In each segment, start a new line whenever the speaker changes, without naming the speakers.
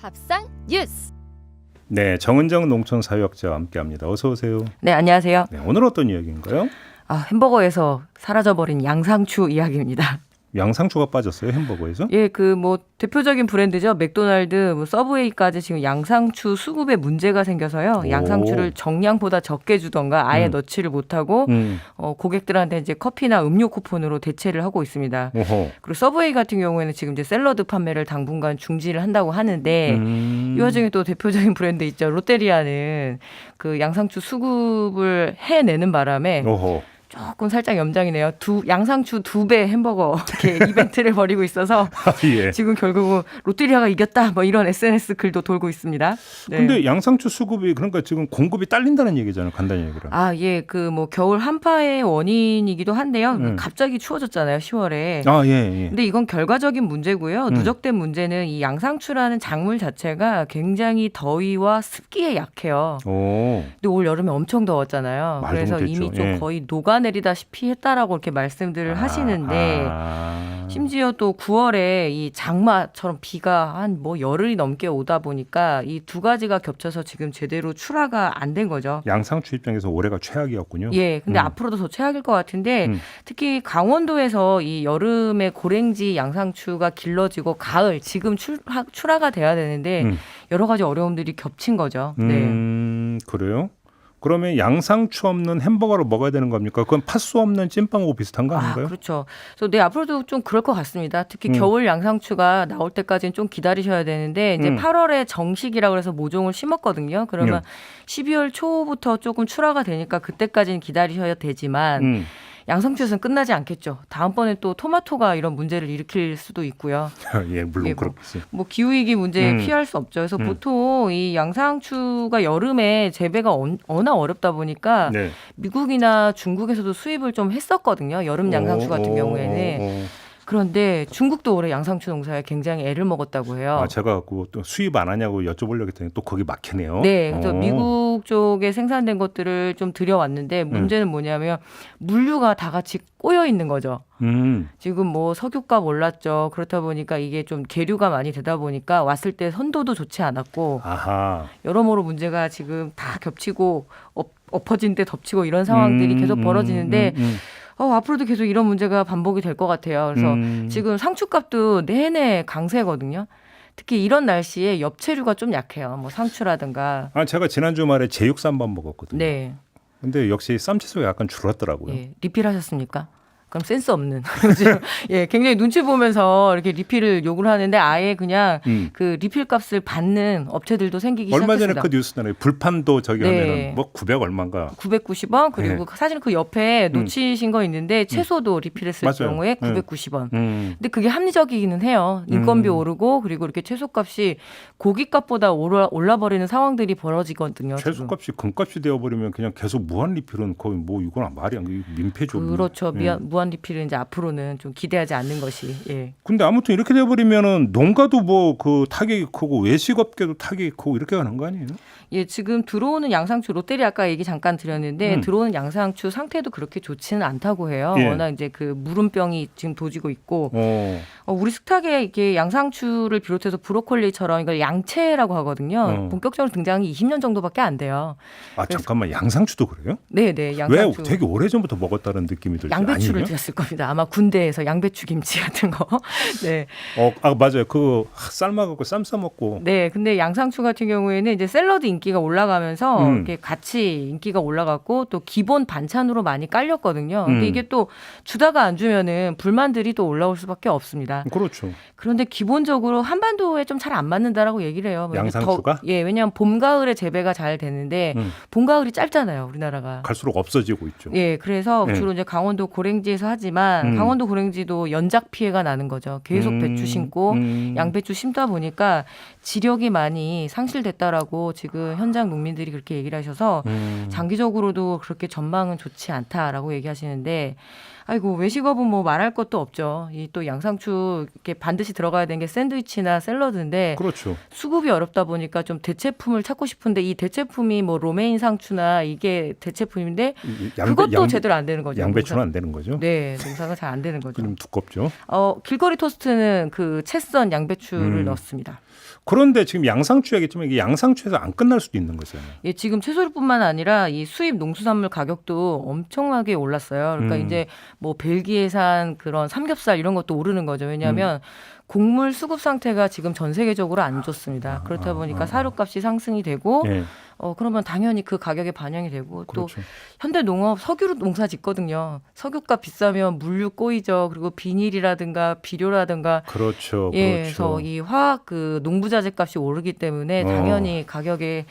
밥상 뉴스.
네, 정은정 농촌사회학자와 함께합니다. 어서 오세요.
네, 안녕하세요.
네, 오늘 어떤 이야기인가요?
햄버거에서 사라져버린 양상추 이야기입니다.
양상추가 빠졌어요, 햄버거에서?
예, 대표적인 브랜드죠. 맥도날드, 서브웨이까지 지금 양상추 수급에 문제가 생겨서요.
오.
양상추를 정량보다 적게 주던가 아예 넣지를 못하고 고객들한테 이제 커피나 음료 쿠폰으로 대체를 하고 있습니다.
오호.
그리고 서브웨이 같은 경우에는 지금 이제 샐러드 판매를 당분간 중지를 한다고 하는데 이 와중에 또 대표적인 브랜드 있죠. 롯데리아는 그 양상추 수급을 해내는 바람에
오호.
조금 살짝 염장이네요. 양상추 2배 햄버거 이렇게 이벤트를 벌이고 있어서
예.
지금 결국은 롯데리아가 이겼다 뭐 이런 SNS 글도 돌고 있습니다. 네.
근데 양상추 수급이 그러니까 지금 공급이 딸린다는 얘기잖아요. 간단히 얘기를.
예, 겨울 한파의 원인이기도 한데요. 갑자기 추워졌잖아요, 10월에.
아, 예, 예.
근데 이건 결과적인 문제고요. 누적된 문제는 이 양상추라는 작물 자체가 굉장히 더위와 습기에 약해요.
오.
근데 올 여름에 엄청 더웠잖아요.
말도
그래서
못했죠.
이미 좀
예.
거의 녹아내리다시피 했다라고 이렇게 말씀들을 하시는데 심지어 또 9월에 이 장마처럼 비가 한 열흘이 넘게 오다 보니까 이 두 가지가 겹쳐서 지금 제대로 출하가 안 된 거죠.
양상추 입장에서 올해가 최악이었군요.
예, 근데 앞으로도 더 최악일 것 같은데 특히 강원도에서 이 여름에 고랭지 양상추가 길러지고 가을 지금 출하가 돼야 되는데 여러 가지 어려움들이 겹친 거죠. 네.
그래요? 그러면 양상추 없는 햄버거를 먹어야 되는 겁니까? 그건 팥수 없는 찐빵하고 비슷한 거 아닌가요?
그렇죠. 그래서 앞으로도 좀 그럴 것 같습니다. 특히 겨울 양상추가 나올 때까지는 좀 기다리셔야 되는데 이제 8월에 정식이라고 해서 모종을 심었거든요. 그러면 12월 초부터 조금 출하가 되니까 그때까지는 기다리셔야 되지만 양상추에서는 끝나지 않겠죠. 다음번에 또 토마토가 이런 문제를 일으킬 수도 있고요.
예, 물론 그렇겠지.
기후위기 문제 피할 수 없죠. 그래서 보통 이 양상추가 여름에 재배가 워낙 어렵다 보니까
네.
미국이나 중국에서도 수입을 좀 했었거든요. 여름 양상추 같은 경우에는. 그런데 중국도 올해 양상추 농사에 굉장히 애를 먹었다고 해요.
제가 또 수입 안 하냐고 여쭤보려고 했더니 또 거기 막히네요.
네, 그래서 미국 쪽에 생산된 것들을 좀 들여왔는데 문제는 뭐냐면 물류가 다 같이 꼬여 있는 거죠. 지금 석유값 올랐죠. 그렇다 보니까 이게 좀 계류가 많이 되다 보니까 왔을 때 선도도 좋지 않았고
아하.
여러모로 문제가 지금 다 겹치고 엎어진 데 덮치고 이런 상황들이 계속 벌어지는데 앞으로도 계속 이런 문제가 반복이 될 것 같아요. 그래서 지금 상추값도 내내 강세거든요. 특히 이런 날씨에 엽채류가 좀 약해요. 상추라든가.
제가 지난 주말에 제육쌈밥 먹었거든요.
네.
근데 역시 쌈채소가 약간 줄었더라고요.
예, 리필하셨습니까? 그럼 센스 없는. 예, 굉장히 눈치 보면서 이렇게 리필을 요구를 하는데 아예 그냥 그 리필 값을 받는 업체들도 생기기
얼마
시작했습니다.
전에 그 뉴스잖아요. 불판도 저기 하면은 900 얼마인가.
990원 그리고 사실 그 옆에 놓치신 거 있는데 채소도 리필했을
맞아요.
경우에 990원. 근데 그게 합리적이기는 해요. 인건비 오르고 그리고 이렇게 채소값이 고기값보다 올라버리는 상황들이 벌어지거든요.
채소값이 금값이 되어버리면 그냥 계속 무한 리필은 거의 이건 말이 안 돼. 민폐죠.
그렇죠. 무한 리필은 이제 앞으로는 좀 기대하지 않는 것이. 예.
근데 아무튼 이렇게 돼버리면은 농가도 그 타격이 크고 외식업계도 타격이 크고 이렇게 가는 거 아니에요?
예, 지금 들어오는 양상추 롯데리아 아까 얘기 잠깐 드렸는데 들어오는 양상추 상태도 그렇게 좋지는 않다고 해요.
예.
워낙 이제 그 무름병이 지금 도지고 있고 우리 식탁에 이렇게 양상추를 비롯해서 브로콜리처럼 이걸 양채라고 하거든요. 본격적으로 등장이 20년 정도밖에 안 돼요.
잠깐만 양상추도 그래요?
네, 양상추.
왜 되게 오래전부터 먹었다는 느낌이 들죠?
양배추를
아니에요?
드셨을 겁니다. 아마 군대에서 양배추 김치 같은 거. 네.
맞아요. 그 삶아갖고 쌈 싸먹고.
네, 근데 양상추 같은 경우에는 이제 샐러드 인기가 올라가면서 이렇게 같이 인기가 올라갔고 또 기본 반찬으로 많이 깔렸거든요. 근데 이게 또 주다가 안 주면은 불만들이 또 올라올 수밖에 없습니다.
그렇죠.
그런데 기본적으로 한반도에 좀 잘 안 맞는다라고 얘기를 해요.
양상추가?
왜냐하면 봄, 가을에 재배가 잘 되는데 봄, 가을이 짧잖아요, 우리나라가.
갈수록 없어지고 있죠.
예, 그래서 주로 이제 강원도 고랭지에서 하지만 강원도 고랭지도 연작 피해가 나는 거죠. 계속 배추 심고 양배추 심다 보니까 지력이 많이 상실됐다라고 지금 현장 농민들이 그렇게 얘기를 하셔서 장기적으로도 그렇게 전망은 좋지 않다라고 얘기하시는데 아이고 외식업은 말할 것도 없죠. 이 또 양상추 이렇게 반드시 들어가야 되는 게 샌드위치나 샐러드인데
그렇죠.
수급이 어렵다 보니까 좀 대체품을 찾고 싶은데 이 대체품이 로메인 상추나 이게 대체품인데 그것도 제대로 안 되는 거죠.
양배추는 안 되는 거죠?
네, 농사가 잘 안 되는 거죠.
좀 두껍죠.
길거리 토스트는 그 채썬 양배추를 넣습니다.
그런데 지금 양상추야겠지만 이게 양상추에서 안 끝날 수도 있는 거잖아요.
예, 지금 채소류뿐만 아니라 이 수입 농수산물 가격도 엄청나게 올랐어요. 그러니까 이제 뭐 벨기에산 그런 삼겹살 이런 것도 오르는 거죠. 왜냐하면 곡물 수급 상태가 지금 전 세계적으로 안 좋습니다. 그렇다 보니까 사료값이 상승이 되고
예.
그러면 당연히 그 가격에 반영이 되고 또
그렇죠.
현대농업 석유로 농사 짓거든요. 석유값 비싸면 물류 꼬이죠. 그리고 비닐이라든가 비료라든가
그렇죠.
예,
그렇죠.
그래서 이 화학 그 농부자재 값이 오르기 때문에 당연히 가격에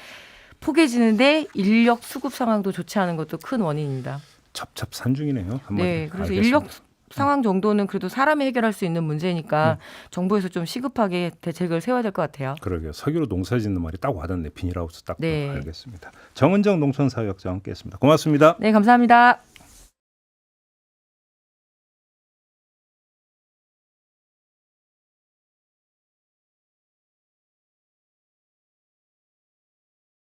포개지는데 인력 수급 상황도 좋지 않은 것도 큰 원인입니다.
첩첩산중이네요. 한마디로.
네, 그래서
알겠습니다.
인력 상황 정도는 그래도 사람이 해결할 수 있는 문제니까 정부에서 좀 시급하게 대책을 세워야 될 것 같아요.
그러게요. 석유로 농사 짓는 말이 딱 와닿네. 비닐하우스 딱.
네.
알겠습니다. 정은정 농촌사회학자와 함께했습니다. 고맙습니다.
네, 감사합니다.